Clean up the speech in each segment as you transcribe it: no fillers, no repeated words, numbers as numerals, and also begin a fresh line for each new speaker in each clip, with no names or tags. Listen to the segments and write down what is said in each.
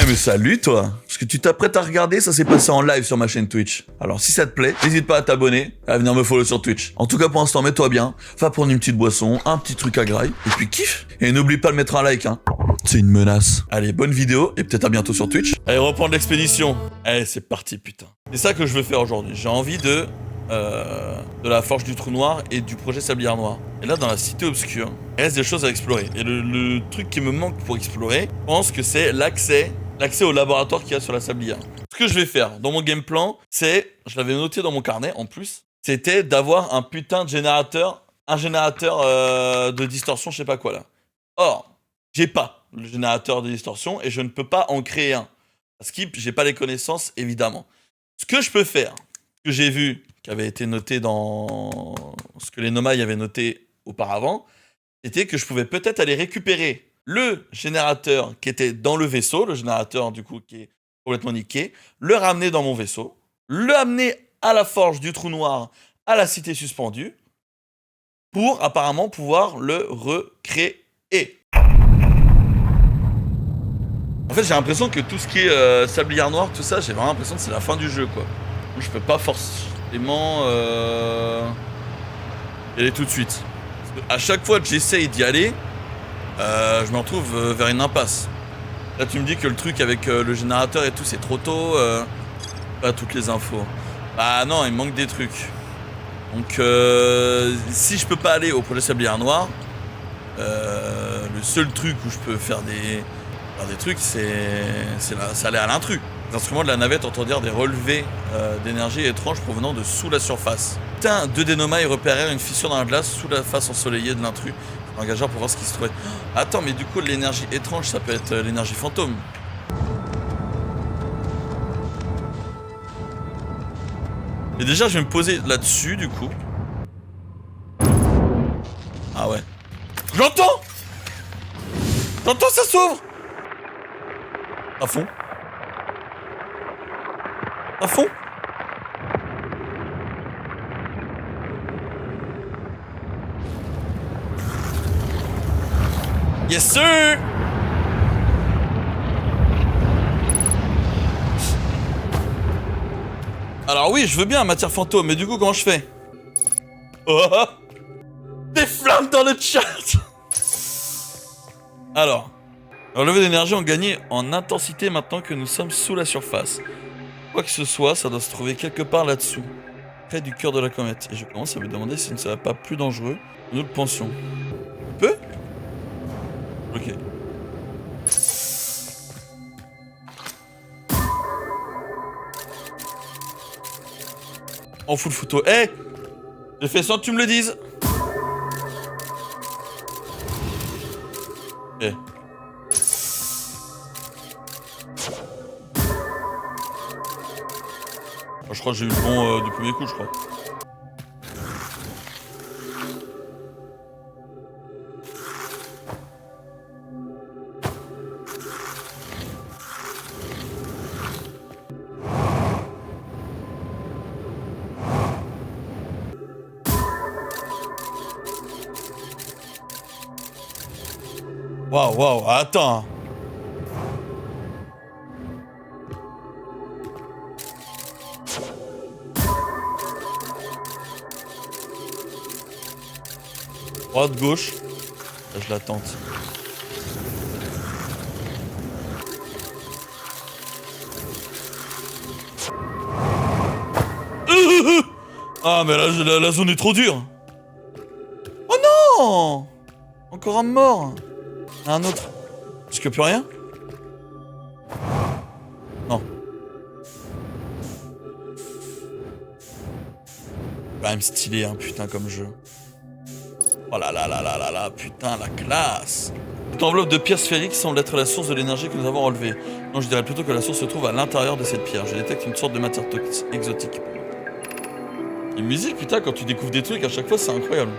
Eh mais salut toi. Parce que tu t'apprêtes à regarder, ça s'est passé en live sur ma chaîne Twitch. Alors si ça te plaît, n'hésite pas à t'abonner, à venir me follow sur Twitch. En tout cas pour l'instant, mets-toi bien, va prendre une petite boisson, un petit truc à graille, et puis kiffe. Et n'oublie pas de mettre un like, hein. C'est une menace. Allez, bonne vidéo, et peut-être à bientôt sur Twitch. Allez, reprendre l'expédition. Allez, c'est parti, putain. C'est ça que je veux faire aujourd'hui. J'ai envie de la Forge du Trou Noir et du projet Sablière Noire. Et là, dans la Cité Obscure, il reste des choses à explorer. Et le truc qui me manque pour explorer, je pense que c'est l'accès au laboratoire qu'il y a sur la Sablière. Ce que je vais faire dans mon game plan, c'est, je l'avais noté dans mon carnet en plus, c'était d'avoir un putain de générateur, de distorsion, je sais pas quoi là. Or, j'ai pas le générateur de distorsion et je ne peux pas en créer un. Skip, j'ai pas les connaissances évidemment. Ce que je peux faire, que j'ai vu, qui avait été noté dans ce que les Nomai avaient noté auparavant, c'était que je pouvais peut-être aller récupérer le générateur qui était dans le vaisseau, le générateur du coup qui est complètement niqué, le ramener dans mon vaisseau, le amener à la Forge du Trou Noir, à la Cité Suspendue, pour apparemment pouvoir le recréer. En fait, j'ai l'impression que tout ce qui est Sablière Noire, tout ça, j'ai vraiment l'impression que c'est la fin du jeu, quoi. Je peux pas forcément y aller tout de suite. Parce que à chaque fois que j'essaye d'y aller, je me retrouve vers une impasse. Là, tu me dis que le truc avec le générateur et tout, c'est trop tôt. Pas toutes les infos. Bah non, il me manque des trucs. Donc, si je peux pas aller au projet Sablière Noire, le seul truc où je peux faire des trucs, c'est aller à l'intrus. Les instruments de la navette entendent dire des relevés d'énergie étranges provenant de sous la surface. Putain, deux des Nomai repérèrent une fissure dans la glace sous la face ensoleillée de l'intrus. Engageur pour voir ce qui se trouvait. Attends, mais du coup, l'énergie étrange, ça peut être l'énergie fantôme. Et déjà, je vais me poser là-dessus, du coup. Ah ouais. J'entends! J'entends, ça s'ouvre! À fond. À fond. Yes sir! Alors oui, je veux bien matière fantôme, mais du coup, comment je fais? Oh, des flammes dans le chat! Alors, relevé d'énergie ont gagné en intensité maintenant que nous sommes sous la surface. Quoi que ce soit, ça doit se trouver quelque part là-dessous, près du cœur de la comète. Et je commence à me demander si ce ne serait pas plus dangereux que nous le pensions. Peu? Ok. On fout le photo. Eh! J'ai fait sans que tu me le dises. Eh. Je crois que j'ai eu le bon du premier coup, je crois. Waouh, waouh, attends. Droite, gauche. Là, je la tente. Ah, mais là, la zone est trop dure. Oh non! Encore un mort. Un autre. Est-ce que plus rien? Non. Quand même stylé, hein, putain, comme jeu. Oh là là là là là là, putain, la classe! Cette enveloppe de pierre sphérique semble être la source de l'énergie que nous avons relevée. Non, je dirais plutôt que la source se trouve à l'intérieur de cette pierre. Je détecte une sorte de matière exotique. Une musique, putain, quand tu découvres des trucs, à chaque fois, c'est incroyable.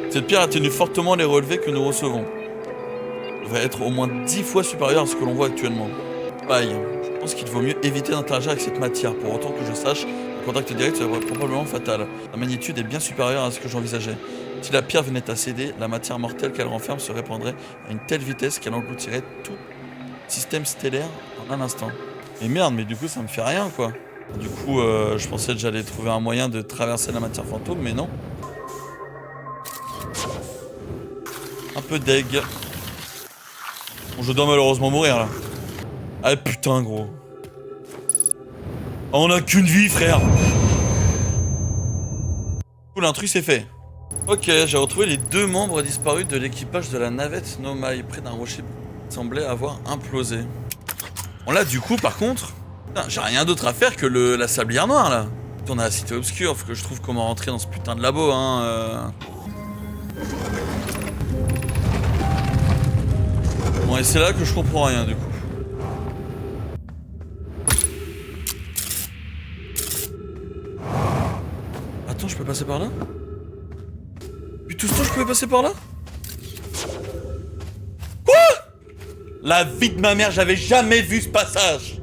Cette pierre atténue fortement les relevés que nous recevons. Elle va être au moins 10 fois supérieure à ce que l'on voit actuellement. Pareil, je pense qu'il vaut mieux éviter d'interagir avec cette matière. Pour autant que je sache, un contact direct serait probablement fatal. La magnitude est bien supérieure à ce que j'envisageais. Si la pierre venait à céder, la matière mortelle qu'elle renferme se répandrait à une telle vitesse qu'elle engloutirait tout Système stellaire en un instant. Mais merde, mais du coup ça me fait rien quoi. Du coup je pensais que j'allais trouver un moyen de traverser la matière fantôme, mais non. Un peu deg. Bon, je dois malheureusement mourir là. Ah putain gros. On a qu'une vie frère. Cool, l'intrus c'est fait. Ok, j'ai retrouvé les 2 membres disparus de l'équipage de la navette Nomai, près d'un rocher qui semblait avoir implosé. Bon là du coup par contre, j'ai rien d'autre à faire que la sablière noire là. On a la cité obscure, faut que je trouve comment rentrer dans ce putain de labo hein. Bon et c'est là que je comprends rien du coup. Attends, je peux passer par là? Puis tout ce temps je pouvais passer par là? Quoi? La vie de ma mère, j'avais jamais vu ce passage.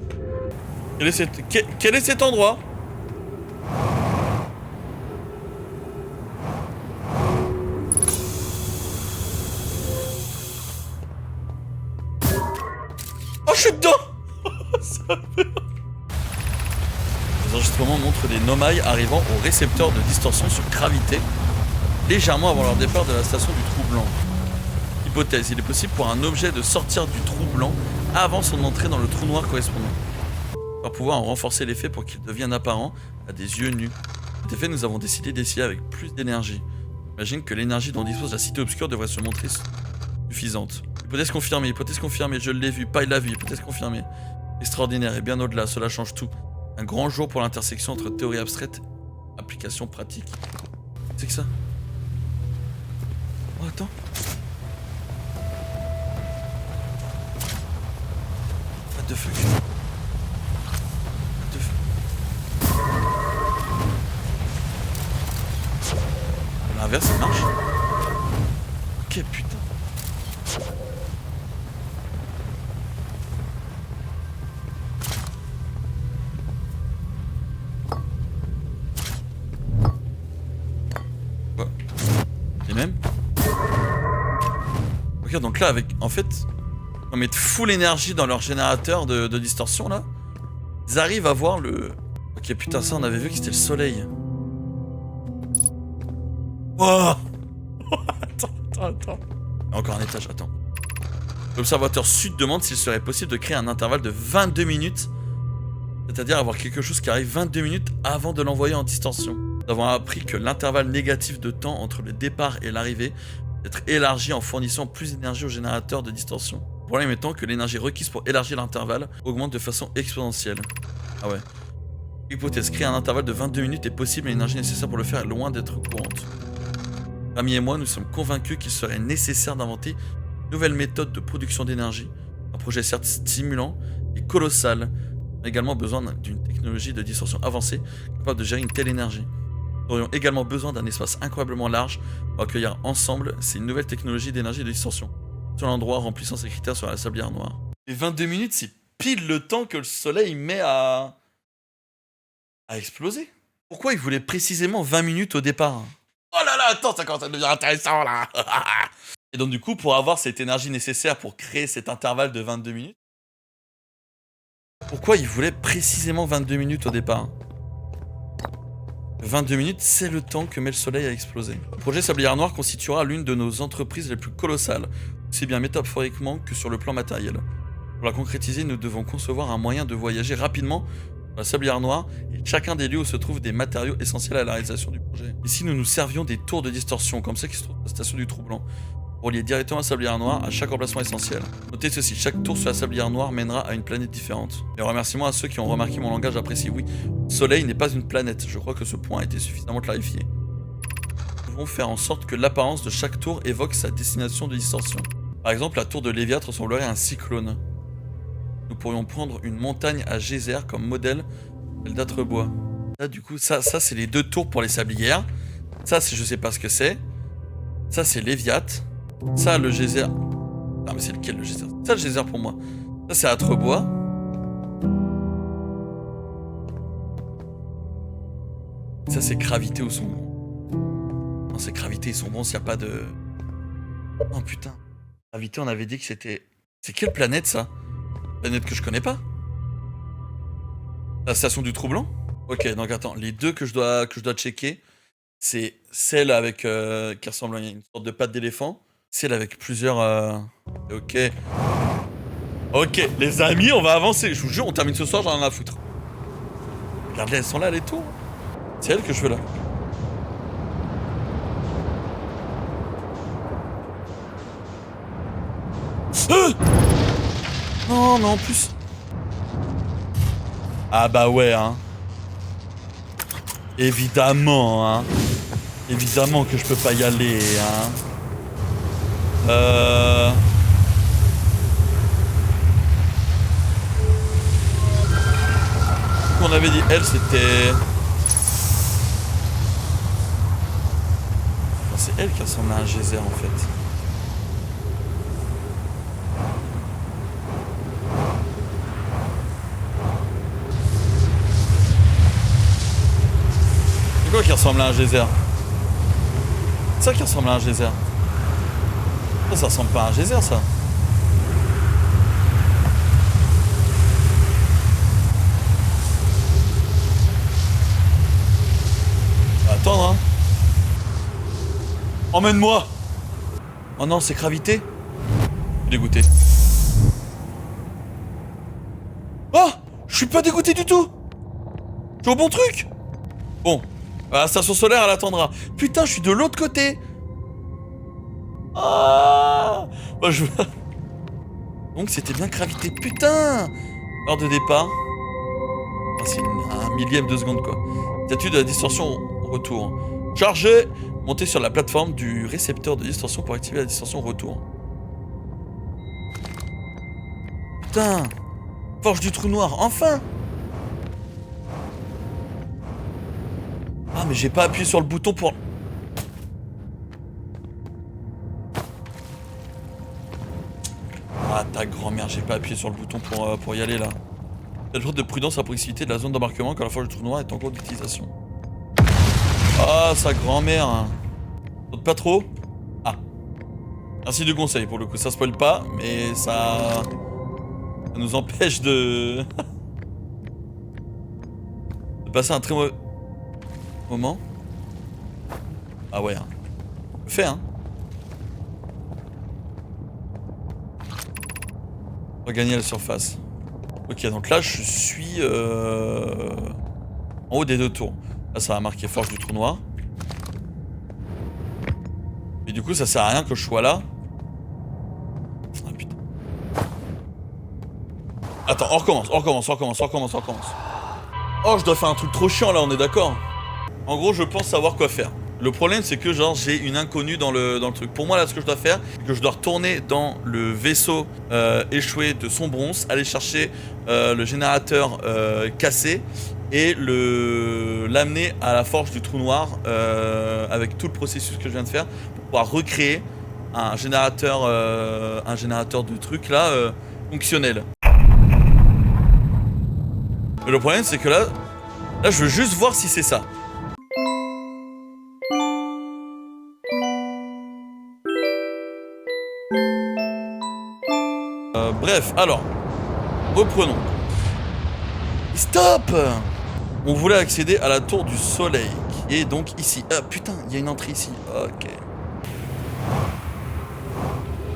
Quel est cet endroit? Oh, je suis dedans. Les enregistrements montrent des Nomai arrivant au récepteur de distorsion sur gravité, légèrement avant leur départ de la station du trou blanc. Hypothèse, il est possible pour un objet de sortir du trou blanc avant son entrée dans le trou noir correspondant. On va pouvoir en renforcer l'effet pour qu'il devienne apparent à des yeux nus. Cet effet, nous avons décidé d'essayer avec plus d'énergie. J'imagine que l'énergie dont dispose la cité obscure devrait se montrer suffisante. Hypothèse confirmée, je l'ai vu, pas il l'a vu, hypothèse confirmée. Extraordinaire et bien au-delà, cela change tout. Un grand jour pour l'intersection entre théorie abstraite et application pratique. C'est que ça? Oh attends. What the fuck? What the fuck? L'inverse ça marche? Ok putain. Et même. Regarde donc là avec. En fait. On met full énergie dans leur générateur de distorsion là. Ils arrivent à voir le. Ok putain ça on avait vu que c'était le soleil. Oh. Attends. Encore un étage, attends. L'observateur sud demande s'il serait possible de créer un intervalle de 22 minutes. C'est-à-dire avoir quelque chose qui arrive 22 minutes avant de l'envoyer en distorsion. Nous avons appris que l'intervalle négatif de temps entre le départ et l'arrivée peut être élargi en fournissant plus d'énergie au générateur de distorsion. Le problème étant que l'énergie requise pour élargir l'intervalle augmente de façon exponentielle. Ah ouais. Hypothèse, créer un intervalle de 22 minutes est possible mais l'énergie nécessaire pour le faire est loin d'être courante. Ami et moi, nous sommes convaincus qu'il serait nécessaire d'inventer une nouvelle méthode de production d'énergie. Un projet certes stimulant et colossal. On a également besoin d'une technologie de distorsion avancée capable de gérer une telle énergie. Nous aurions également besoin d'un espace incroyablement large pour accueillir ensemble ces nouvelles technologies d'énergie de distorsion. Sur l'endroit remplissant ces critères sur la sablière noire. Et 22 minutes, c'est pile le temps que le soleil met à exploser. Pourquoi il voulait précisément 20 minutes au départ? Oh là là, attends, ça commence à devenir intéressant là. Et donc du coup, pour avoir cette énergie nécessaire pour créer cet intervalle de 22 minutes, pourquoi il voulait précisément 22 minutes au départ? 22 minutes, c'est le temps que met le soleil à exploser. Le projet Sablière Noire constituera l'une de nos entreprises les plus colossales, aussi bien métaphoriquement que sur le plan matériel. Pour la concrétiser, nous devons concevoir un moyen de voyager rapidement dans la Sablière Noire et chacun des lieux où se trouvent des matériaux essentiels à la réalisation du projet. Ici, nous nous servions des tours de distorsion, comme ceux qui se trouvent à la station du Trou Blanc, pour lier directement la Sablière Noire à chaque emplacement essentiel. Notez ceci, chaque tour sur la Sablière Noire mènera à une planète différente. Et remerciements à ceux qui ont remarqué mon langage apprécié. Oui, le Soleil n'est pas une planète, je crois que ce point a été suffisamment clarifié. Nous devons faire en sorte que l'apparence de chaque tour évoque sa destination de distorsion. Par exemple, la tour de Léviathe ressemblerait à un cyclone. Nous pourrions prendre une montagne à geyser comme modèle, celle d'Atrebois. Là, du coup, ça c'est les deux tours pour les sablières. Ça, je sais pas ce que c'est. Ça, c'est Léviathe. Ça, le geyser. Ah, mais c'est lequel le geyser? Ça, le geyser pour moi. Ça, c'est Atrebois. Ça, c'est Gravité ou Sombre. Non, c'est Gravité et Sombre s'il n'y a pas de. Oh putain. Gravité, on avait dit que c'était. C'est quelle planète ça? Planète que je connais pas. La station du Trou-Blanc. Ok, donc attends, les deux que je dois checker, c'est celle avec qui ressemble à une sorte de patte d'éléphant, celle avec plusieurs. Ok. Ok, les amis, on va avancer. Je vous jure, on termine ce soir, j'en ai rien à foutre. Regardez, elles sont là, les tours. C'est elles que je veux là. Non, mais en plus. Ah bah ouais, hein. Évidemment, hein. Évidemment que je peux pas y aller, hein. On avait dit, elle, c'était... C'est elle qui ressemble à un geyser, en fait. C'est quoi qui ressemble à un geyser? C'est ça qui ressemble à un geyser. Ça ressemble pas à un geyser, ça. Attendre, hein. Emmène-moi. Oh non, c'est gravité. Je suis dégoûté. Oh, je suis pas dégoûté du tout. Je suis au bon truc. Bon, la station solaire, elle attendra. Putain, je suis de l'autre côté. Ah bah, donc c'était bien gravité. Putain. Heure de départ. Ah, c'est un millième de seconde, quoi. Statut de la distorsion au retour. Chargé. Montez sur la plateforme du récepteur de distorsion pour activer la distorsion au retour. Putain. Forge du trou noir, enfin. Ah mais j'ai pas appuyé sur le bouton pour... Ah ta grand-mère, j'ai pas appuyé sur le bouton pour y aller là. Quelle preuve de prudence à proximité de la zone d'embarquement quand la forge du trou noir est en cours d'utilisation. Ah sa grand-mère. Saute pas trop. Ah. Merci du conseil pour le coup, ça spoil pas, mais ça nous empêche de passer un très mauvais moment. Ah ouais, hein. Fait, hein. Regagner la surface. Ok, donc là, je suis en haut des deux tours. Là, ça va marquer forge du trou noir. Et du coup, ça sert à rien que je sois là. Ah putain. Attends, on recommence. Oh, je dois faire un truc trop chiant là, on est d'accord. En gros, je pense savoir quoi faire. Le problème, c'est que genre j'ai une inconnue dans le truc. Pour moi, là, ce que je dois faire, c'est que je dois retourner dans le vaisseau échoué de Sombronce, aller chercher le générateur cassé et l'amener à la forge du trou noir avec tout le processus que je viens de faire pour pouvoir recréer un générateur de truc là fonctionnel. Mais le problème, c'est que là, je veux juste voir si c'est ça. Bref, alors, reprenons. Stop! On voulait accéder à la tour du soleil, qui est donc ici. Ah putain, il y a une entrée ici. Ok.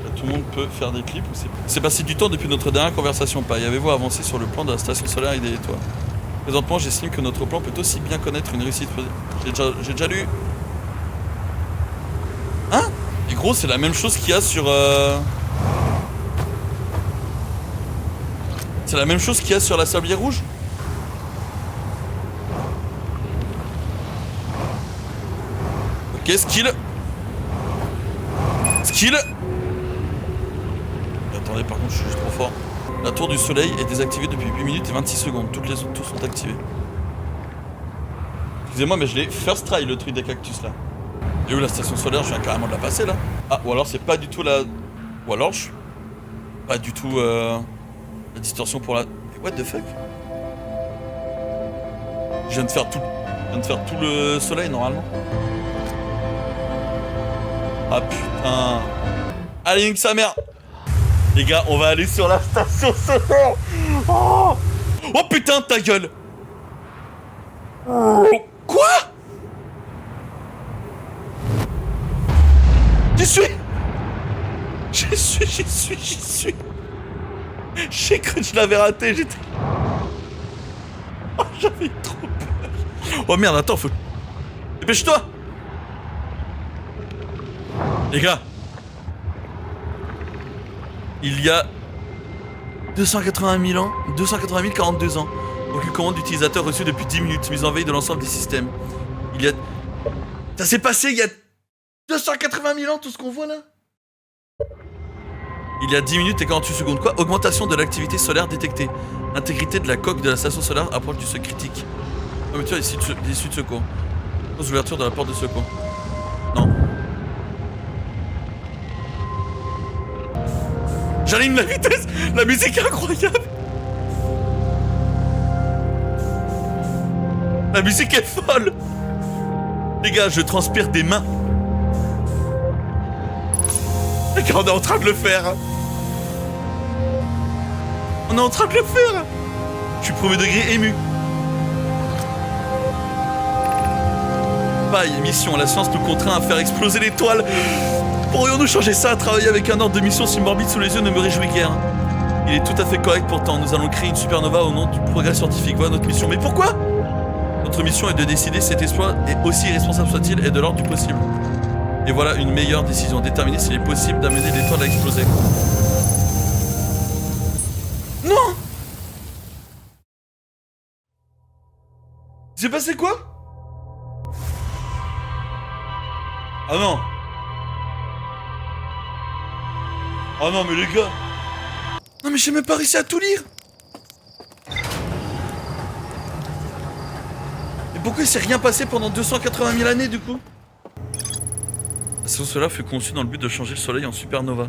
Là, tout le monde peut faire des clips ou c'est passé du temps depuis notre dernière conversation, pas. Y avez-vous avancé sur le plan de la station solaire et des étoiles? Présentement, j'estime que notre plan peut aussi bien connaître une réussite. J'ai déjà lu. Hein? Et gros, c'est la même chose qu'il y a sur... C'est la même chose qu'il y a sur la sablière rouge? Ok, skill. Skill. Attendez, par contre, je suis juste trop fort. La tour du soleil est désactivée depuis 8 minutes et 26 secondes. Toutes les autres tours sont activées. Excusez-moi, mais je l'ai first try, le truc des cactus, là. Et où la station solaire? Je viens carrément de la passer, là. Ah, ou alors c'est pas du tout la... Ou alors je... Pas du tout, la distorsion pour la... What the fuck? Je viens de faire tout le soleil, normalement. Ah, putain. Allez, nique sa mère. Les gars, on va aller sur la station solaire. Oh, oh putain, ta gueule. Quoi? J'y suis. J'ai cru que je l'avais raté, j'étais... Oh, j'avais trop peur. Oh merde, attends, faut... Dépêche-toi. Les gars. Il y a 280 000 ans, 42 ans. Aucune commande d'utilisateur reçue depuis 10 minutes, mise en veille de l'ensemble des systèmes. Il y a... Ça s'est passé il y a 280 000 ans, tout ce qu'on voit là. Il y a 10 minutes et 48 secondes. Quoi? Augmentation de l'activité solaire détectée. L'intégrité de la coque de la station solaire approche du seuil critique. Oh mais tu vois, l'issue de secours. Pose l'ouverture de la porte de secours. Non. J'anime la vitesse. La musique est incroyable. La musique est folle. Les gars, je transpire des mains. Les gars, on est en train de le faire. On est en train de le faire. Je suis premier degré ému. Paille, mission, la science nous contraint à faire exploser l'étoile. Pourrions-nous changer ça à travailler avec un ordre de mission si morbide sous les yeux ne me réjouit guère? Il est tout à fait correct pourtant. Nous allons créer une supernova au nom du progrès scientifique. Voilà notre mission. Mais pourquoi? Notre mission est de décider si cet exploit, et aussi irresponsable soit-il, est de l'ordre du possible. Et voilà une meilleure décision. Déterminer s'il est possible d'amener l'étoile à exploser. Non! Il s'est passé quoi? Ah non! Oh non mais les gars! Non mais j'ai même pas réussi à tout lire! Et pourquoi il s'est rien passé pendant 280 000 années du coup? La station solaire fut conçue dans le but de changer le soleil en supernova.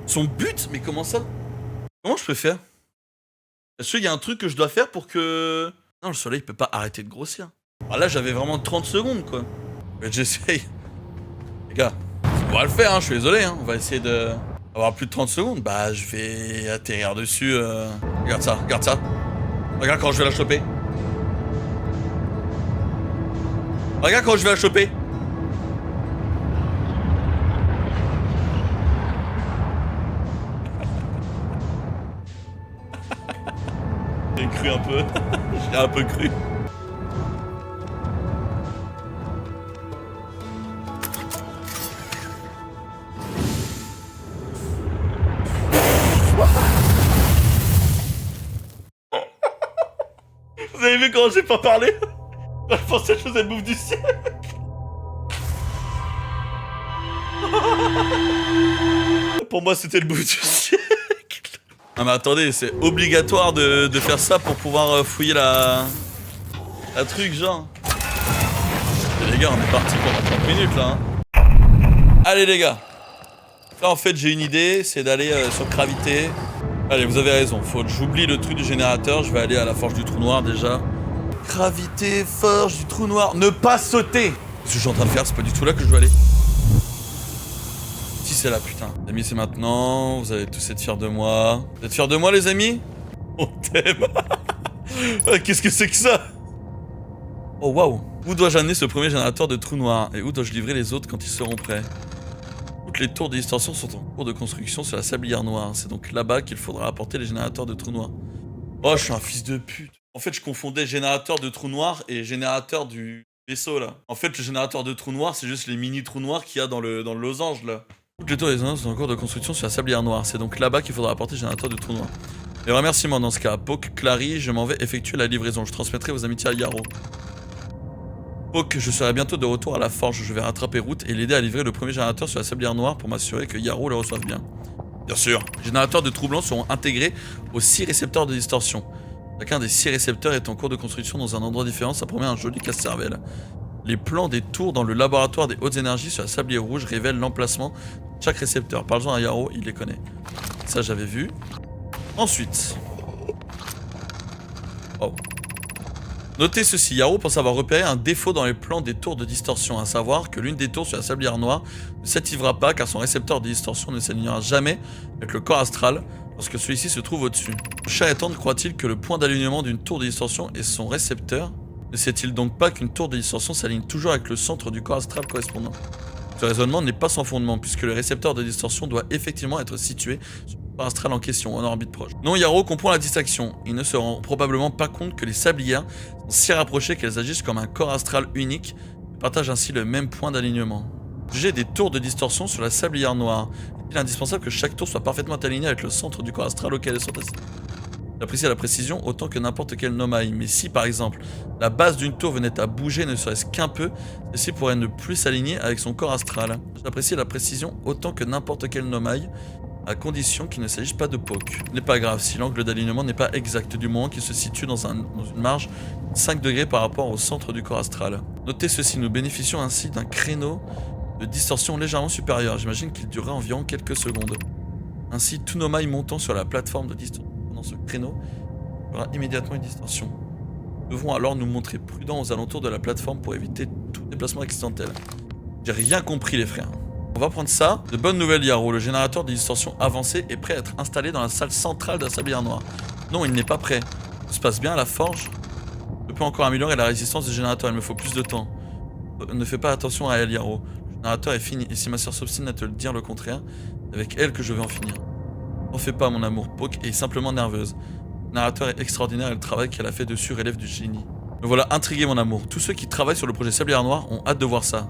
Son but? Mais comment ça? Comment je peux faire? Est-ce qu'il y a un truc que je dois faire pour que... Non, le soleil peut pas arrêter de grossir. Ah là j'avais vraiment 30 secondes quoi. Mais j'essaye. Les gars, on va le faire, hein, je suis désolé, hein. On va essayer de... avoir plus de 30 secondes. Bah je vais atterrir dessus. Regarde ça, regarde ça. Regarde quand je vais la choper. Regarde quand je vais la choper. J'ai cru un peu. J'ai un peu cru. Vous avez vu comment j'ai pas parlé? Je pensais que je faisais le move du siècle. Pour moi, c'était le move du siècle. Non mais attendez, c'est obligatoire de faire ça pour pouvoir fouiller la truc, genre. Et les gars, on est parti pendant 30 minutes, là. Hein. Allez, les gars. Là, en fait, j'ai une idée, c'est d'aller sur gravité. Allez, vous avez raison, faut que j'oublie le truc du générateur, je vais aller à la forge du trou noir déjà. Gravité, forge du trou noir, ne pas sauter! Ce que je suis en train de faire, c'est pas du tout là que je veux aller. Si c'est là, putain. Les amis, c'est maintenant, vous allez tous être fiers de moi. Vous êtes fiers de moi, les amis? On t'aime. Qu'est-ce que c'est que ça? Oh waouh. Où dois-je amener ce premier générateur de trou noir? Et où dois-je livrer les autres quand ils seront prêts? Toutes les tours de distorsion sont en cours de construction sur la sablière noire. C'est donc là-bas qu'il faudra apporter les générateurs de trous noirs. Oh, je suis un fils de pute. En fait, je confondais générateur de trous noirs et générateur du vaisseau, là. En fait, le générateur de trous noirs, c'est juste les mini trous noirs qu'il y a dans le losange, là. Toutes les tours des distorsions sont en cours de construction sur la sablière noire. C'est donc là-bas qu'il faudra apporter les générateurs de trous noirs. Et remerciements dans ce cas. Poke, Clary, je m'en vais effectuer la livraison. Je transmettrai vos amitiés à Yarrow. Poke, je serai bientôt de retour à la forge. Je vais rattraper Route et l'aider à livrer le premier générateur sur la sablière noire pour m'assurer que Yarrow le reçoive bien. Bien sûr. Les générateurs de trous blancs seront intégrés aux 6 récepteurs de distorsion. Chacun des 6 récepteurs est en cours de construction dans un endroit différent. Ça promet un joli casse-cervelle. Les plans des tours dans le laboratoire des hautes énergies sur la sablière rouge révèlent l'emplacement de chaque récepteur. Parle-en à Yarrow, il les connaît. Ça, j'avais vu. Ensuite. Oh. Notez ceci, Yaro pense avoir repéré un défaut dans les plans des tours de distorsion, à savoir que l'une des tours sur la sablière noire ne s'activera pas car son récepteur de distorsion ne s'alignera jamais avec le corps astral lorsque celui-ci se trouve au-dessus. Le cher étendre croit-il que le point d'alignement d'une tour de distorsion est son récepteur? Ne sait-il donc pas qu'une tour de distorsion s'aligne toujours avec le centre du corps astral correspondant? Ce raisonnement n'est pas sans fondement puisque le récepteur de distorsion doit effectivement être situé sur le corps astral en question, en orbite proche. Non, Yaro comprend la distinction. Il ne se rend probablement pas compte que les sablières sont si rapprochées qu'elles agissent comme un corps astral unique et partagent ainsi le même point d'alignement. J'ai des tours de distorsion sur la sablière noire. Il est indispensable que chaque tour soit parfaitement alignée avec le centre du corps astral auquel elles sont assises. J'apprécie la précision autant que n'importe quel nomaï, mais si par exemple la base d'une tour venait à bouger ne serait-ce qu'un peu, celle-ci pourrait ne plus s'aligner avec son corps astral. J'apprécie la précision autant que n'importe quel nomaï, à condition qu'il ne s'agisse pas de poke. Ce n'est pas grave si l'angle d'alignement n'est pas exact, du moment qu'il se situe dans une marge de 5 degrés par rapport au centre du corps astral. Notez ceci, nous bénéficions ainsi d'un créneau de distorsion légèrement supérieur. J'imagine qu'il durera environ quelques secondes. Ainsi, tout nomaï montant sur la plateforme de distorsion dans ce créneau aura immédiatement une distorsion. Nous devons alors nous montrer prudents aux alentours de la plateforme pour éviter tout déplacement accidentel. J'ai rien compris les frères. On va prendre ça. De bonnes nouvelles Yaro, le générateur de distorsion avancé est prêt à être installé dans la salle centrale de la sablière noire. Non, il n'est pas prêt. Tout se passe bien à la forge. Je peux encore améliorer la résistance du générateur, il me faut plus de temps. Ne fais pas attention à elle Yaro. Le générateur est fini et si ma soeur s'obstine à te le dire le contraire, c'est avec elle que je vais en finir. N'en fais pas mon amour, Poke est simplement nerveuse. Le narrateur est extraordinaire et le travail qu'elle a fait dessus relève du génie. Me voilà intrigué mon amour. Tous ceux qui travaillent sur le projet Sablière Noire ont hâte de voir ça.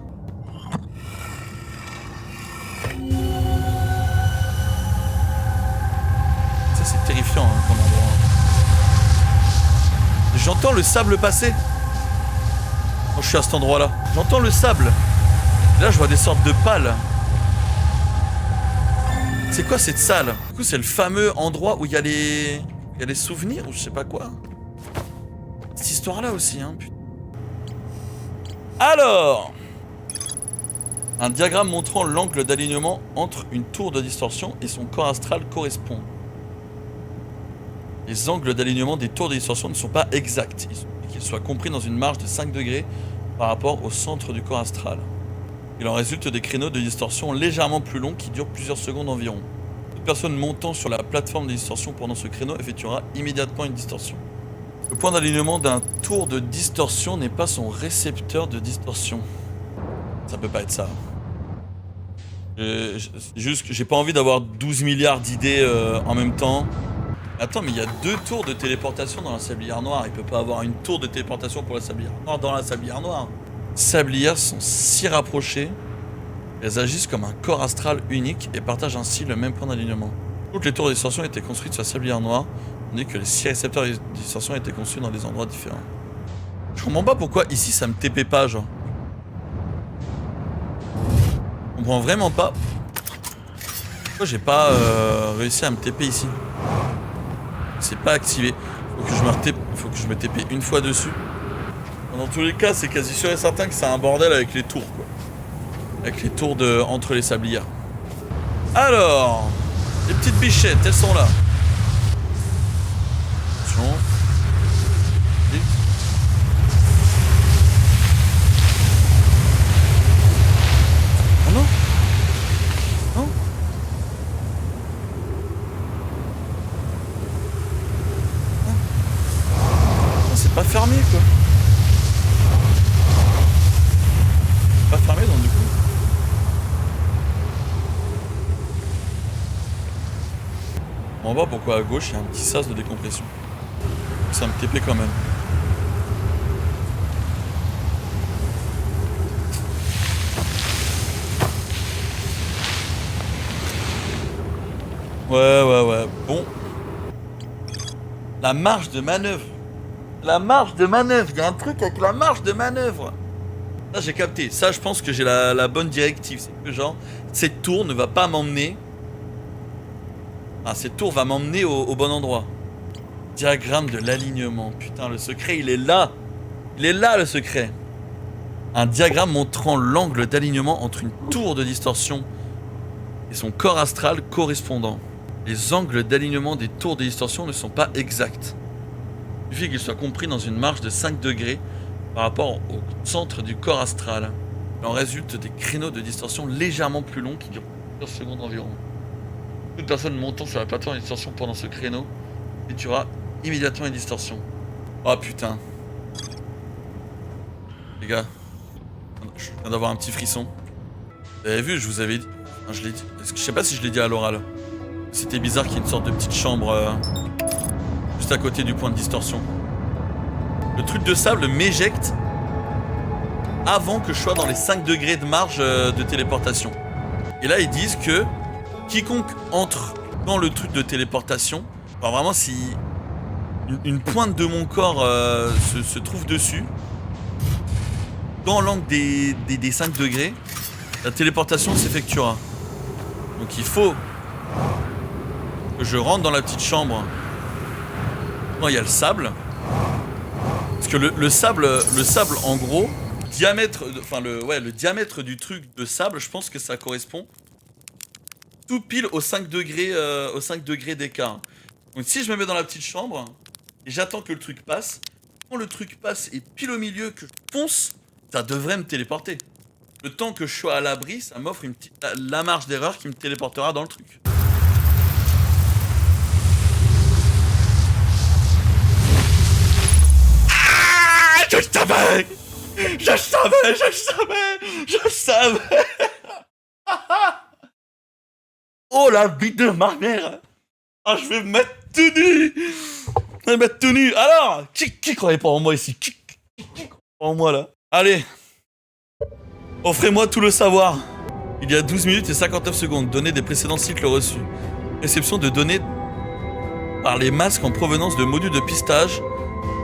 Ça c'est terrifiant hein, comme endroit. J'entends le sable passer. Quand je suis à cet endroit là. J'entends le sable. Et là je vois des sortes de pales. C'est quoi cette salle? Du coup c'est le fameux endroit où il y a les souvenirs ou je sais pas quoi. Cette histoire là aussi hein putain. Alors un diagramme montrant l'angle d'alignement entre une tour de distorsion et son corps astral correspond. Les angles d'alignement des tours de distorsion ne sont pas exacts. Il faut qu'ils soient compris dans une marge de 5 degrés par rapport au centre du corps astral. Il en résulte des créneaux de distorsion légèrement plus longs qui durent plusieurs secondes environ. Toute personne montant sur la plateforme de distorsion pendant ce créneau effectuera immédiatement une distorsion. Le point d'alignement d'un tour de distorsion n'est pas son récepteur de distorsion. Ça peut pas être ça. Juste que j'ai pas envie d'avoir 12 milliards d'idées en même temps. Attends, mais il y a 2 tours de téléportation dans la sablière noire. Il peut pas avoir une tour de téléportation pour la sablière noire dans la sablière noire. Les sablières sont si rapprochées, elles agissent comme un corps astral unique et partagent ainsi le même point d'alignement. Toutes les tours de distorsion étaient construites sur la sablière noire, tandis que les 6 récepteurs de distorsion étaient conçus dans des endroits différents. Je comprends pas pourquoi ici ça me TP pas, genre. Je comprends vraiment pas pourquoi j'ai pas réussi à me TP ici. C'est pas activé. Faut que je me TP une fois dessus. Dans tous les cas, c'est quasi sûr et certain que c'est un bordel avec les tours, quoi. Avec les tours entre les sablières. Alors, les petites bichettes, elles sont là. Attention. Oh non. Non. Ah, c'est pas fermé, quoi. Pas fermé donc du coup. On va voir pourquoi à gauche il y a un petit sas de décompression. Ça me TP quand même. Ouais. Bon. La marge de manœuvre. La marge de manœuvre. Il y a un truc avec la marge de manœuvre. Ça j'ai capté, ça je pense que j'ai la bonne directive, c'est que genre, cette tour ne va pas m'emmener... Ah, cette tour va m'emmener au bon endroit. Diagramme de l'alignement, putain le secret il est là. Il est là le secret. Un diagramme montrant l'angle d'alignement entre une tour de distorsion et son corps astral correspondant. Les angles d'alignement des tours de distorsion ne sont pas exacts. Il suffit qu'il soit compris dans une marge de 5 degrés par rapport au centre du corps astral. Il en résulte des créneaux de distorsion légèrement plus longs qui durent plusieurs secondes environ. Toute personne montant sur la plateforme de distorsion pendant ce créneau effectuera immédiatement une distorsion. Oh putain. Les gars, je viens d'avoir un petit frisson. Vous avez vu, je vous avais dit... Enfin, je l'ai dit. Je sais pas si je l'ai dit à l'oral. C'était bizarre qu'il y ait une sorte de petite chambre juste à côté du point de distorsion. Le truc de sable m'éjecte avant que je sois dans les 5 degrés de marge de téléportation. Et là, ils disent que quiconque entre dans le truc de téléportation, alors vraiment, si une pointe de mon corps se trouve dessus, dans l'angle des 5 degrés, la téléportation s'effectuera. Donc il faut que je rentre dans la petite chambre. Non, il y a le sable. Parce que le sable, en gros, le diamètre du truc de sable, je pense que ça correspond tout pile aux 5 degrés d'écart. Donc si je me mets dans la petite chambre et j'attends que le truc passe, quand le truc passe et pile au milieu que je fonce, ça devrait me téléporter. Le temps que je sois à l'abri, ça m'offre la marge d'erreur qui me téléportera dans le truc. Ah, je savais. Oh la vie de ma mère. Ah, je vais me mettre tout nu. Alors, qui croyait pas en moi ici? Qui croit en moi là? Allez. Offrez-moi tout le savoir. Il y a 12 minutes et 59 secondes. Données des précédents cycles reçus. Réception de données par les masques en provenance de modules de pistage.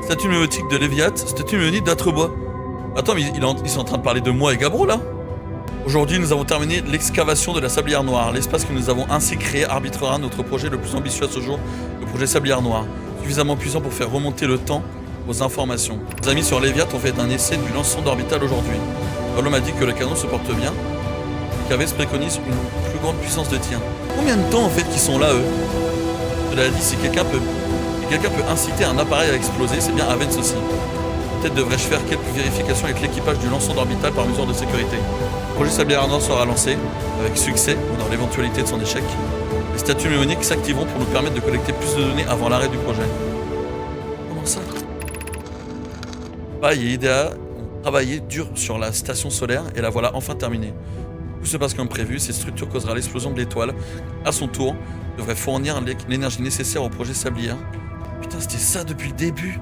Statut mnémotique de Léviat. Statut mnémotique d'Atrebois. Attends, mais ils sont en train de parler de moi et Gabro là? Aujourd'hui, nous avons terminé l'excavation de la Sablière Noire. L'espace que nous avons ainsi créé arbitrera notre projet le plus ambitieux à ce jour, le projet Sablière Noire. Suffisamment puissant pour faire remonter le temps aux informations. Les amis sur Léviat ont fait un essai du lance-sonde orbital aujourd'hui. L'homme a dit que le canon se porte bien, qu'Aves préconise une plus grande puissance de tir. Combien de temps en fait qu'ils sont là, eux? Cela dit, si quelqu'un peut inciter un appareil à exploser, c'est bien Avens aussi. Peut-être devrais-je faire quelques vérifications avec l'équipage du lance-sonde orbital par mesure de sécurité. Le projet Sablière Noire sera lancé, avec succès, ou dans l'éventualité de son échec. Les statuts mnémoniques s'activeront pour nous permettre de collecter plus de données avant l'arrêt du projet. Comment ça? Pai et Idea ont travaillé dur sur la station solaire et la voilà enfin terminée. Tout se passe comme prévu, cette structure causera l'explosion de l'étoile. À son tour, devrait fournir l'énergie nécessaire au projet Sablière. Putain, c'était ça depuis le début.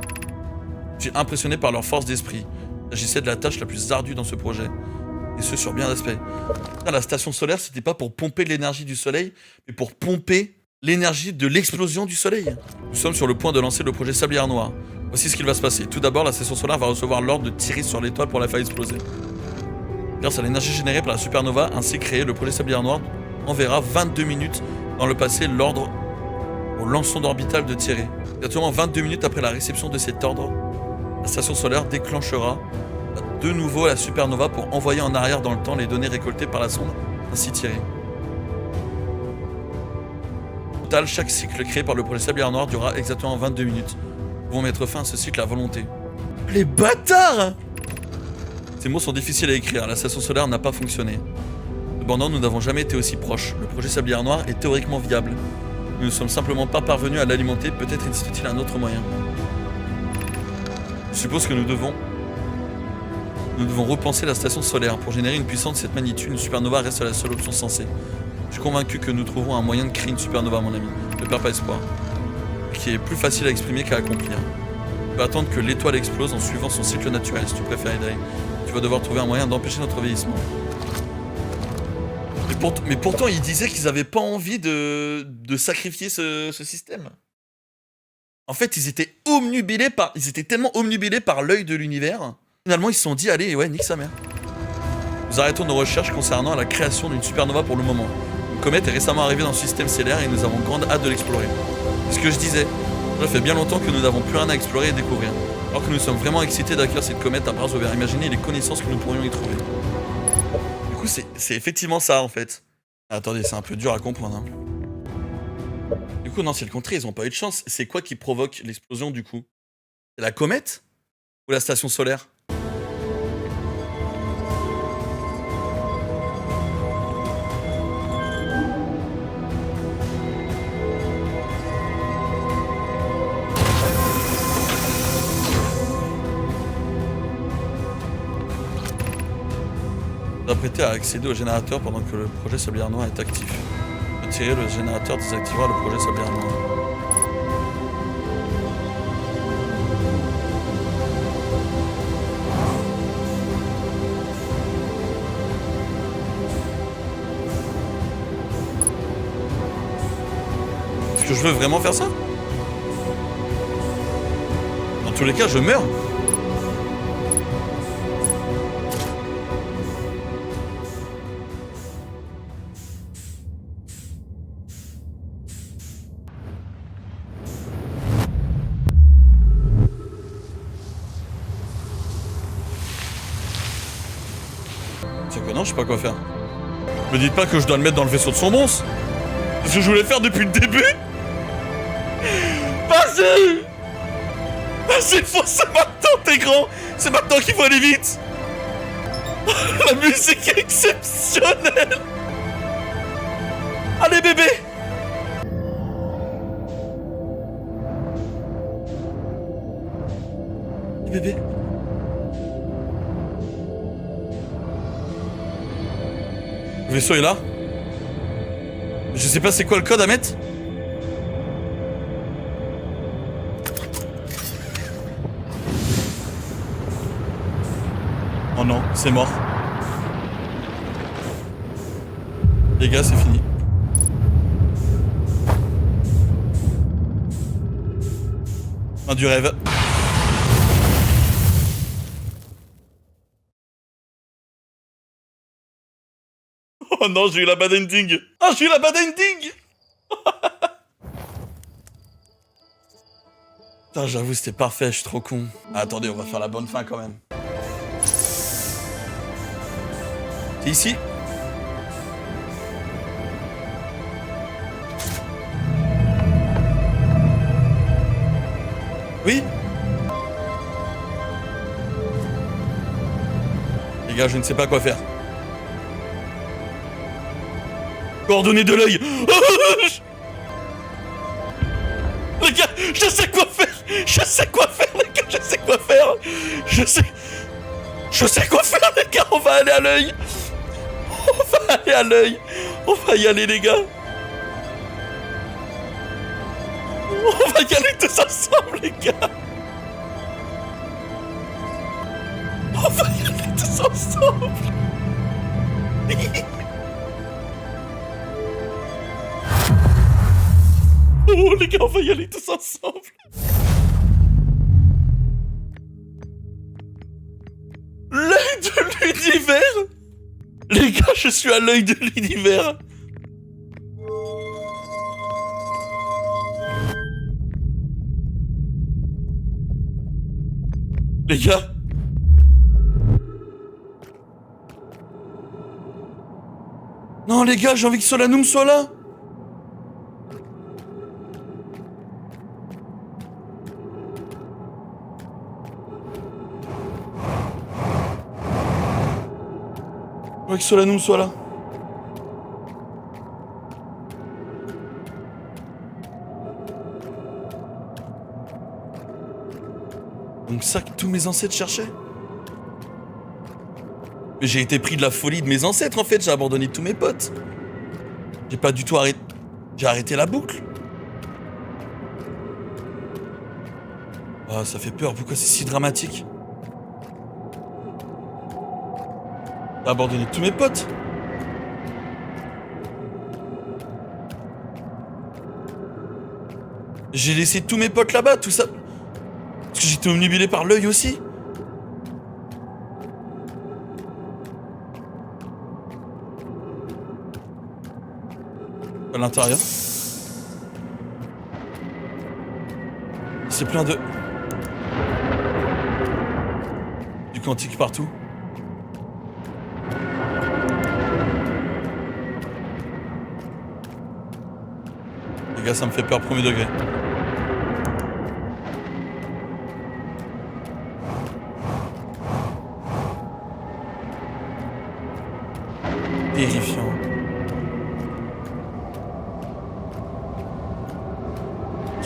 J'ai impressionné par leur force d'esprit. Il s'agissait de la tâche la plus ardue dans ce projet. Et ce, sur bien d'aspects. La station solaire, c'était pas pour pomper l'énergie du soleil, mais pour pomper l'énergie de l'explosion du soleil. Nous sommes sur le point de lancer le projet Sablière Noire. Voici ce qu'il va se passer. Tout d'abord, la station solaire va recevoir l'ordre de tirer sur l'étoile pour la faire exploser. Grâce à l'énergie générée par la supernova ainsi créée, le projet Sablière Noire enverra 22 minutes dans le passé l'ordre au lance-sonde orbital de tirer. Exactement 22 minutes après la réception de cet ordre, la station solaire déclenchera de nouveau la supernova pour envoyer en arrière dans le temps les données récoltées par la sonde ainsi tirées. Au total, chaque cycle créé par le projet Sablière Noire durera exactement 22 minutes. Nous pouvons mettre fin à ce cycle à volonté. Les bâtards! Ces mots sont difficiles à écrire, la station solaire n'a pas fonctionné. Cependant, nous n'avons jamais été aussi proches. Le projet Sablière Noire est théoriquement viable. Nous ne sommes simplement pas parvenus à l'alimenter, peut-être existe-t-il un autre moyen. Je suppose que nous devons repenser la station solaire. Pour générer une puissance de cette magnitude, une supernova reste la seule option sensée. Je suis convaincu que nous trouverons un moyen de créer une supernova, mon ami. Ne perds pas espoir. Qui est plus facile à exprimer qu'à accomplir. Tu peux attendre que l'étoile explose en suivant son cycle naturel, si tu préfères, Edrei. Tu vas devoir trouver un moyen d'empêcher notre vieillissement. Mais pourtant, ils disaient qu'ils avaient pas envie de sacrifier ce système. En fait, ils étaient tellement omnubilés par l'œil de l'univers. Finalement, ils se sont dit, allez, ouais, nique sa mère. Nous arrêtons nos recherches concernant la création d'une supernova pour le moment. Une comète est récemment arrivée dans le système stellaire et nous avons grande hâte de l'explorer. C'est ce que je disais. Ça fait bien longtemps que nous n'avons plus rien à explorer et découvrir. Alors que nous sommes vraiment excités d'accueillir cette comète à bras ouverts. Imaginez les connaissances que nous pourrions y trouver. Du coup, c'est effectivement ça, en fait. Attendez, c'est un peu dur à comprendre. Hein. Du coup, non, c'est le contraire, ils ont pas eu de chance. C'est quoi qui provoque l'explosion, du coup? C'est la comète? Ou la station solaire? S'apprêter à accéder au générateur pendant que le projet Sablière Noire est actif. Retirer le générateur désactivera le projet Sablière Noire. Est-ce que je veux vraiment faire ça? Dans tous les cas, je meurs. C'est que non, je sais pas quoi faire. Me dites pas que je dois le mettre dans le vaisseau de son monstre. C'est ce que je voulais faire depuis le début. Vas-y! Vas-y, c'est maintenant, t'es grand! C'est maintenant qu'il faut aller vite! La musique est exceptionnelle! Allez, bébé! Bébé? Le vaisseau est là? Je sais pas c'est quoi le code à mettre? Oh non, c'est mort. Les gars, c'est fini. Fin du rêve. Oh non, j'ai eu la bad ending. Ah, j'ai eu la bad ending. Putain, j'avoue, c'était parfait, je suis trop con. Ah, attendez, on va faire la bonne fin quand même. C'est ici? Oui? Les gars, je ne sais pas quoi faire. Coordonnées de l'œil. Les gars, je sais quoi faire. Je sais quoi faire, les gars, je sais quoi faire. Je sais quoi faire, les gars. On va aller à l'œil. On va aller à l'œil. On va y aller, les gars. On va y aller tous ensemble, les gars. On va y aller tous ensemble. Oh les gars, on va y aller tous ensemble. L'œil de l'univers. Les gars, je suis à l'œil de l'univers. Les gars. Non les gars, j'ai envie que Solanum soit là. Je veux que Solanum soit là. Donc ça que tous mes ancêtres cherchaient. Mais j'ai été pris de la folie de mes ancêtres en fait, j'ai abandonné tous mes potes. J'ai pas du tout arrêté. J'ai arrêté la boucle. Ah, ça fait peur, pourquoi c'est si dramatique? J'ai abandonné tous mes potes. J'ai laissé tous mes potes là-bas, tout ça. Parce que j'étais omnibulé par l'œil aussi. À l'intérieur. C'est plein de... Du quantique partout. Les gars, ça me fait peur, premier degré.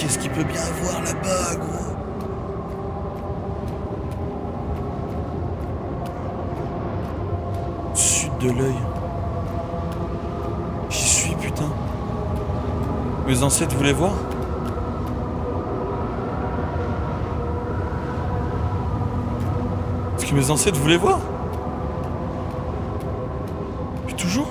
qu'est-ce qu'il peut bien avoir là-bas, gros? Sud de l'œil. J'y suis, putain. Mes ancêtres voulaient voir? Est-ce que mes ancêtres voulaient voir? Puis toujours?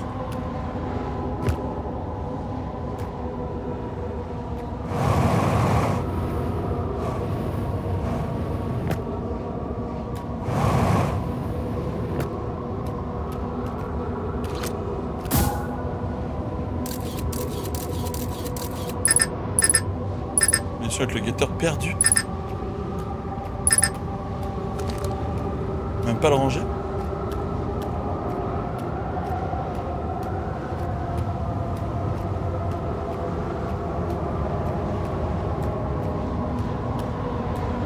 Bien sûr, avec le guetteur perdu. Même pas le ranger.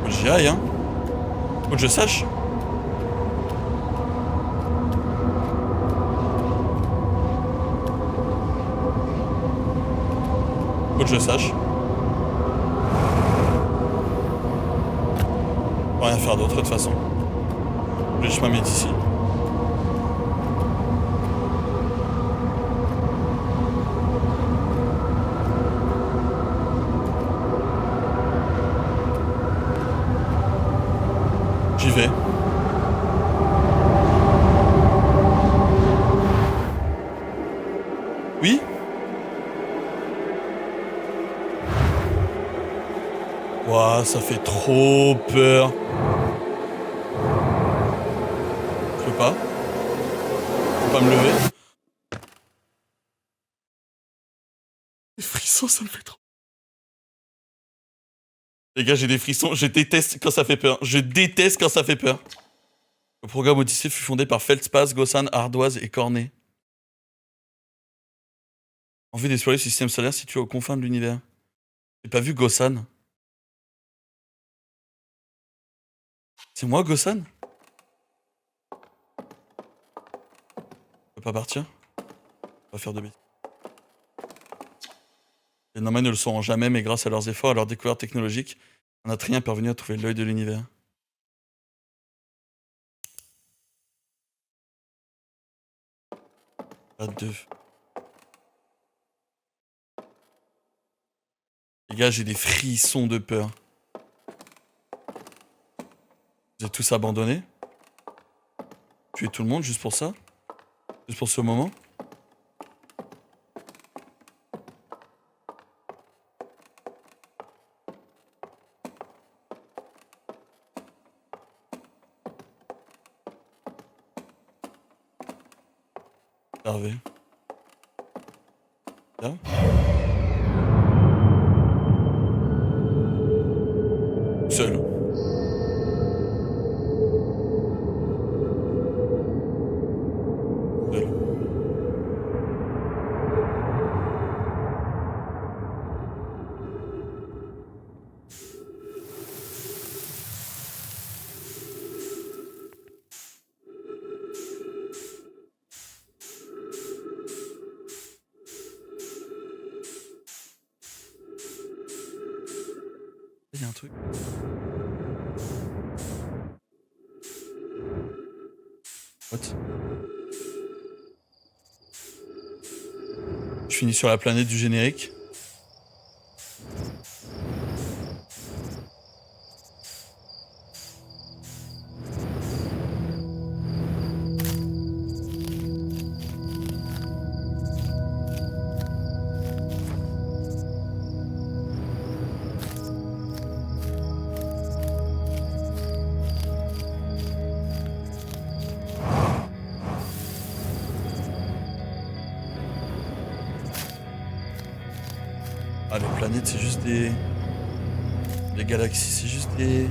Faut que j'y aille, hein. Faut que je sache. Faut que je sache. Faut rien faire d'autre de toute façon. Je vais juste m'amener d'ici. J'y vais. Oui? Ouah, ça fait trop peur. Je peux pas. Faut pas me lever. Les frissons, ça me fait trop. Les gars, j'ai des frissons. Je déteste quand ça fait peur. Je déteste quand ça fait peur. Le programme Odyssée fut fondé par Feldspath, Gossan, Ardoise et Cornet. En vue d'explorer le système solaire situé aux confins de l'univers. J'ai pas vu Gossan. C'est moi, Gossan? Je peux pas partir? On va faire de bêtises. Les Normands ne le sauront jamais, mais grâce à leurs efforts et à leurs découvertes technologiques, un Atrien est parvenu à trouver l'œil de l'univers. Pas deux. Les gars, j'ai des frissons de peur. Vous êtes tous abandonnés? Tuer tout le monde juste pour ça? Juste pour ce moment? Hervé. Là? Seul. Seul. Il y a un truc. What? Je finis sur la planète du générique. Ah, les planètes, c'est juste des... Les galaxies, c'est juste des...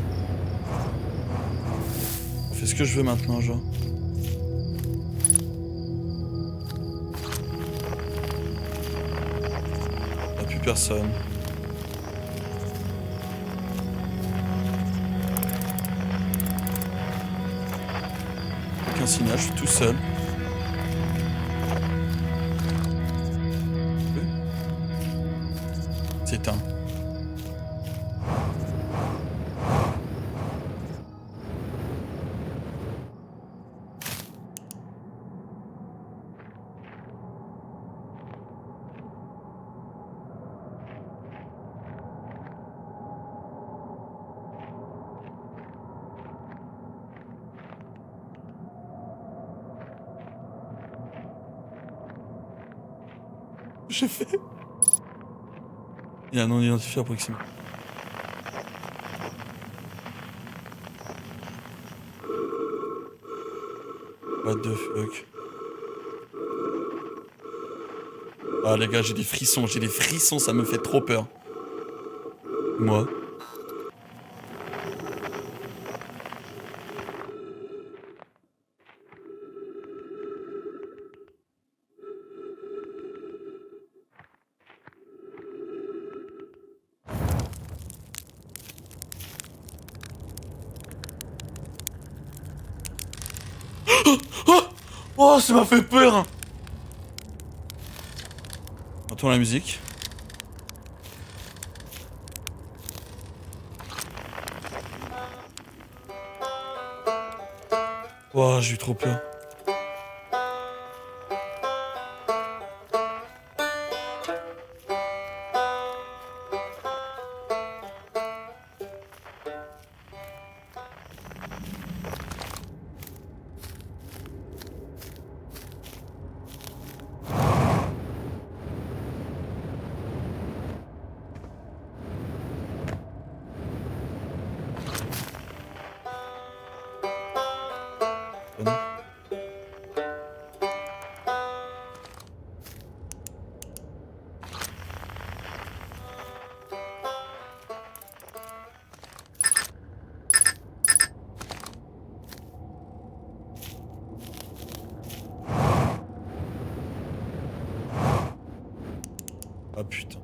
On fait ce que je veux maintenant, genre. Y'a plus personne. Aucun signal, je suis tout seul. C'est éteint. J'ai fait. Il y a un non identifié à proximité. What the fuck. Ah les gars, j'ai des frissons, ça me fait trop peur. Moi. Oh, oh, ça m'a fait peur. Entends la musique. Oh, j'ai eu trop peur. Ah putain.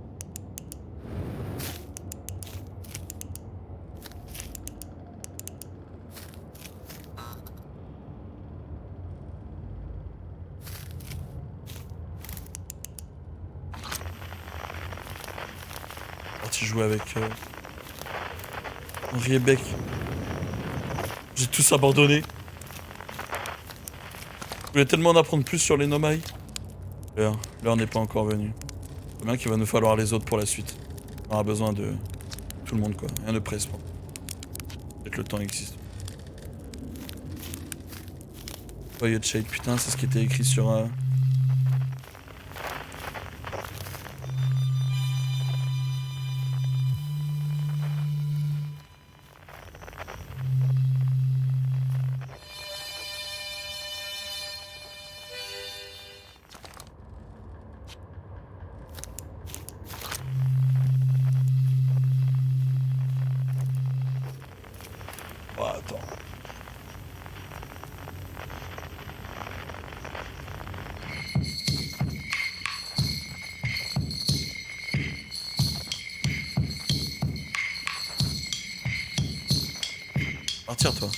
Parti jouer avec Henri et Beck. J'ai tous abandonné. Je voulais tellement en apprendre plus sur les Nomai. L'heure n'est pas encore venue. C'est bien qu'il va nous falloir les autres pour la suite. On aura besoin de tout le monde quoi. Rien ne presse pas. Peut-être le temps existe. Voyage Shade, putain, c'est ce qui était écrit sur... Oh, attends. Partir toi.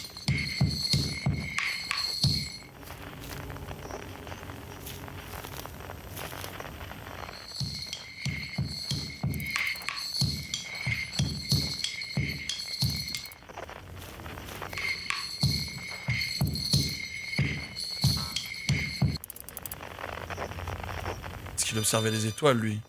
Est-ce qu'il observait les étoiles lui?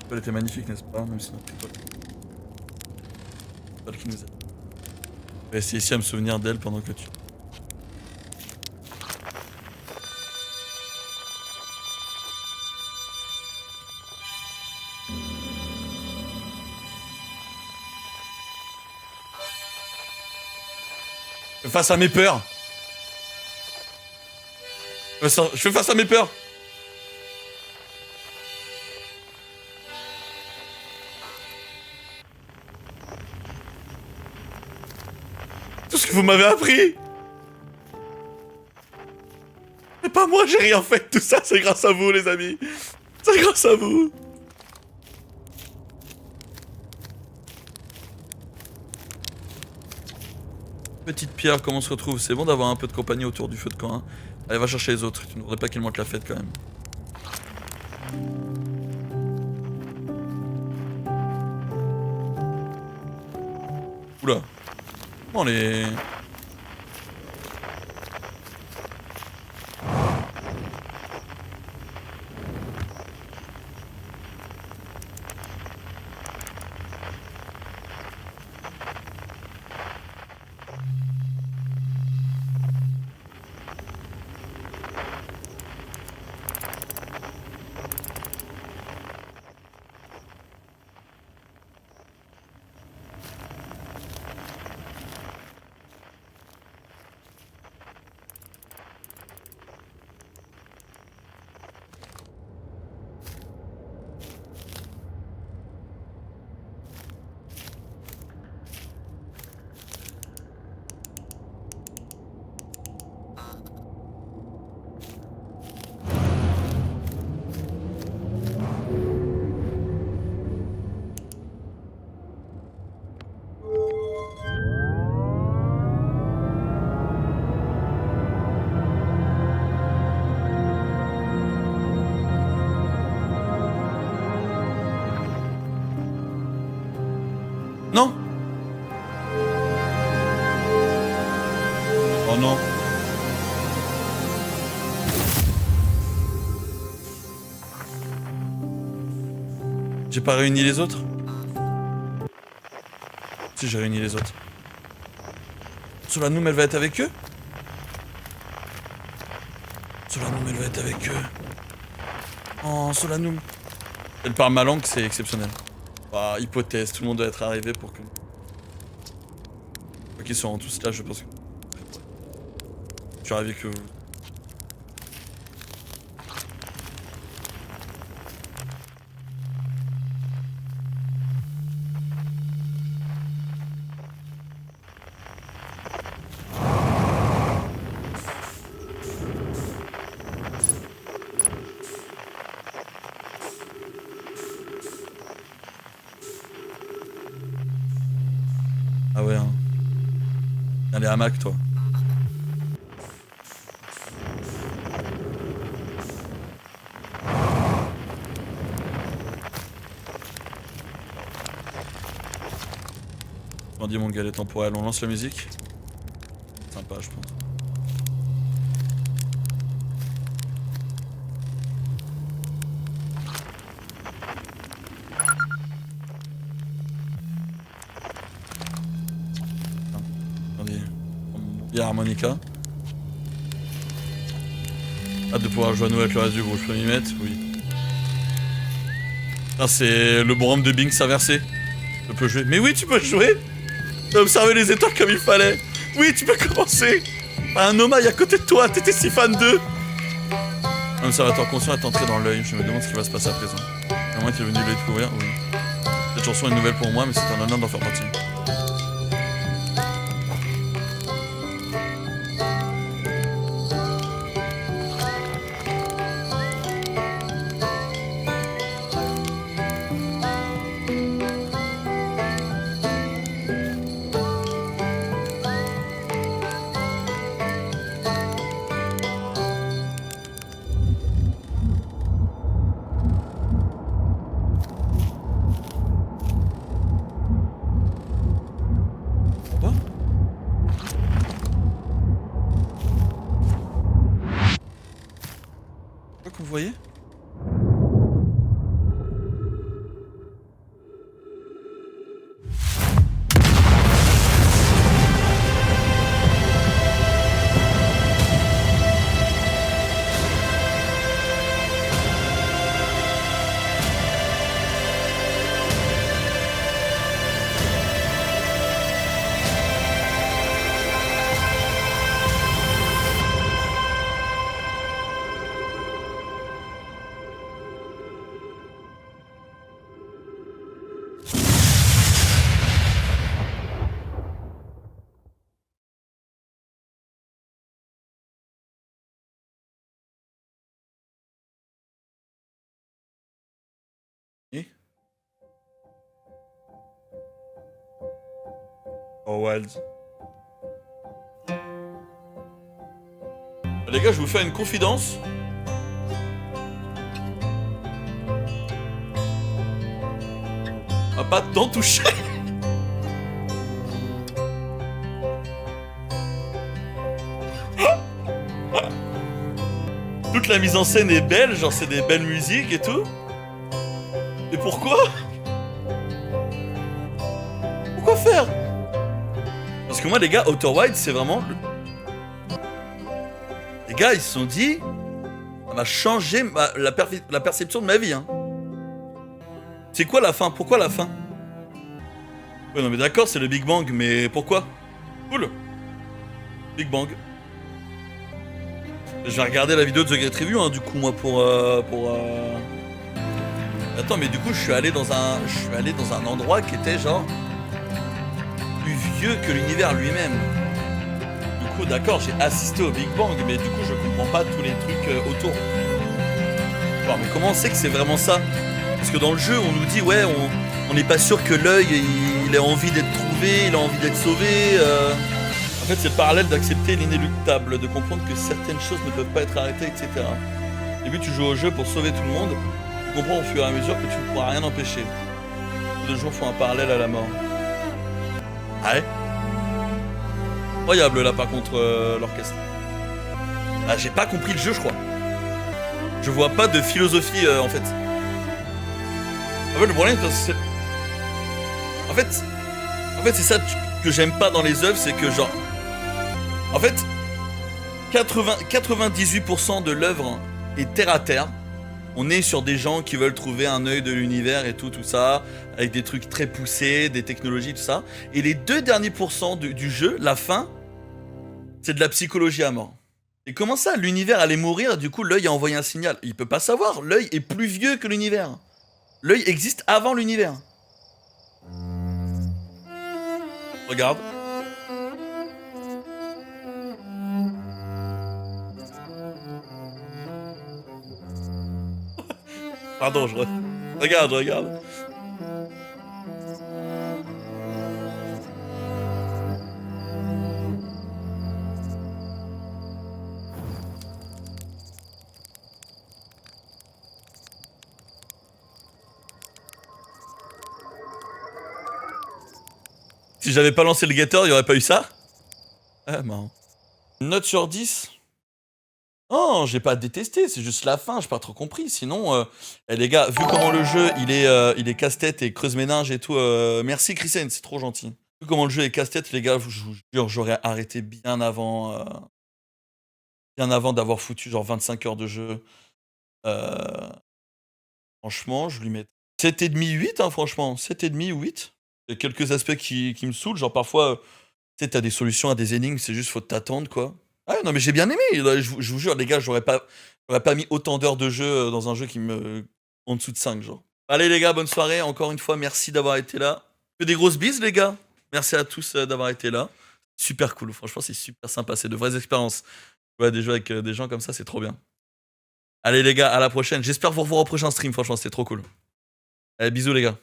Elle était magnifique, n'est-ce pas? Même si notre étoile. L'étoile qui nous aide. Je vais essayer ici à me souvenir d'elle pendant que tu. Je fais face à mes peurs! Je fais face à mes peurs! Tout ce que vous m'avez appris! C'est pas moi, j'ai rien fait, tout ça, c'est grâce à vous, les amis! C'est grâce à vous! Petite Pierre, comment on se retrouve? C'est bon d'avoir un peu de compagnie autour du feu de camp, hein? Allez, va chercher les autres, tu ne voudrais pas qu'ils manquent la fête quand même. Oula. Comment les... J'ai pas réuni les autres? Si, j'ai réuni les autres. Solanoum, elle va être avec eux? Solanoum, elle va être avec eux. Oh, Solanoum. Elle parle ma langue, c'est exceptionnel. Bah, hypothèse, tout le monde doit être arrivé pour que... Qu'ils sont tous là, je pense que... Je suis arrivé que... Ah ouais, hein. T'as les hamacs, toi. On dit mon galet temporel, on lance la musique. Sympa, je pense. Attendez, il y a harmonica. Hâte de pouvoir jouer à nous avec le reste du groupe, je peux m'y mettre? Oui. Ah, c'est le bonhomme de Bing s'inversé. Je peux jouer. Mais oui, tu peux jouer! T'as observé les étoiles comme il fallait. Oui, tu peux commencer. Un Omaï à côté de toi, t'étais si fan d'eux. L'observateur conscient est entré dans l'œil. Je me demande ce qui va se passer à présent. À moins qu'il est venu le découvrir, oui. Cette chanson est nouvelle pour moi, mais c'est un honneur d'en faire partie. Vous voyez? Oh, Wild. Les gars, je vais vous faire une confidence. On va pas tant toucher. Toute la mise en scène est belle, genre c'est des belles musiques et tout. Mais pourquoi? Pourquoi faire? Parce que moi les gars, Outer Wilds c'est vraiment... Les gars ils se sont dit... Ça m'a changé la perception de ma vie hein. C'est quoi la fin? Pourquoi la fin? Ouais non mais d'accord c'est le Big Bang mais pourquoi? Cool. Big Bang. Je vais regarder la vidéo de The Great Review hein, du coup moi pour Attends mais du coup je suis allé dans un endroit qui était genre plus vieux que l'univers lui-même. Du coup d'accord j'ai assisté au Big Bang mais du coup je comprends pas tous les trucs autour. Alors, mais comment on sait que c'est vraiment ça? Parce que dans le jeu on nous dit ouais on n'est pas sûr que l'œil il a envie d'être trouvé, il a envie d'être sauvé. En fait, c'est le parallèle d'accepter l'inéluctable, de comprendre que certaines choses ne peuvent pas être arrêtées, etc. Au début, tu joues au jeu pour sauver tout le monde. Tu comprends au fur et à mesure que tu ne pourras rien empêcher. Tous les jours font un parallèle à la mort. Ah ouais? Incroyable là, par contre, l'orchestre. Ah, j'ai pas compris le jeu, je crois. Je vois pas de philosophie, en fait. En fait, le problème, c'est... En fait, c'est ça que j'aime pas dans les œuvres, c'est que genre... En fait, 98% de l'œuvre est terre à terre. On est sur des gens qui veulent trouver un œil de l'univers et tout ça, avec des trucs très poussés, des technologies, tout ça. Et les 2 derniers pourcents du jeu, la fin, c'est de la psychologie à mort. Et comment ça, l'univers allait mourir, et du coup l'œil a envoyé un signal. Il peut pas savoir, l'œil est plus vieux que l'univers. L'œil existe avant l'univers. Regarde. Pardon, regarde, regarde. Si j'avais pas lancé le getter, il y aurait pas eu ça. Ah, marrant. Note sur 10. Oh, j'ai pas détesté, c'est juste la fin, j'ai pas trop compris. Sinon, les gars, vu comment le jeu il est casse-tête et creuse méninge et tout, merci Christiane, c'est trop gentil. Vu comment le jeu est casse-tête, les gars, je vous jure, j'aurais arrêté bien avant d'avoir foutu genre 25 heures de jeu. Euh, franchement, je lui mets 7,5, 8, hein, franchement, 7,5 ou 8. Il y a quelques aspects qui me saoulent, genre parfois, tu sais, t'as des solutions à des énigmes, c'est juste faut t'attendre quoi. Ah non mais j'ai bien aimé, là, je vous jure les gars, j'aurais pas mis autant d'heures de jeu dans un jeu qui me... en dessous de 5 genre. Allez les gars, bonne soirée, encore une fois, merci d'avoir été là. Que des grosses bises les gars, merci à tous d'avoir été là. Super cool, franchement c'est super sympa, c'est de vraies expériences. Ouais, des jeux avec des gens comme ça, c'est trop bien. Allez les gars, à la prochaine, j'espère vous revoir au prochain stream, franchement c'était trop cool. Allez, bisous les gars.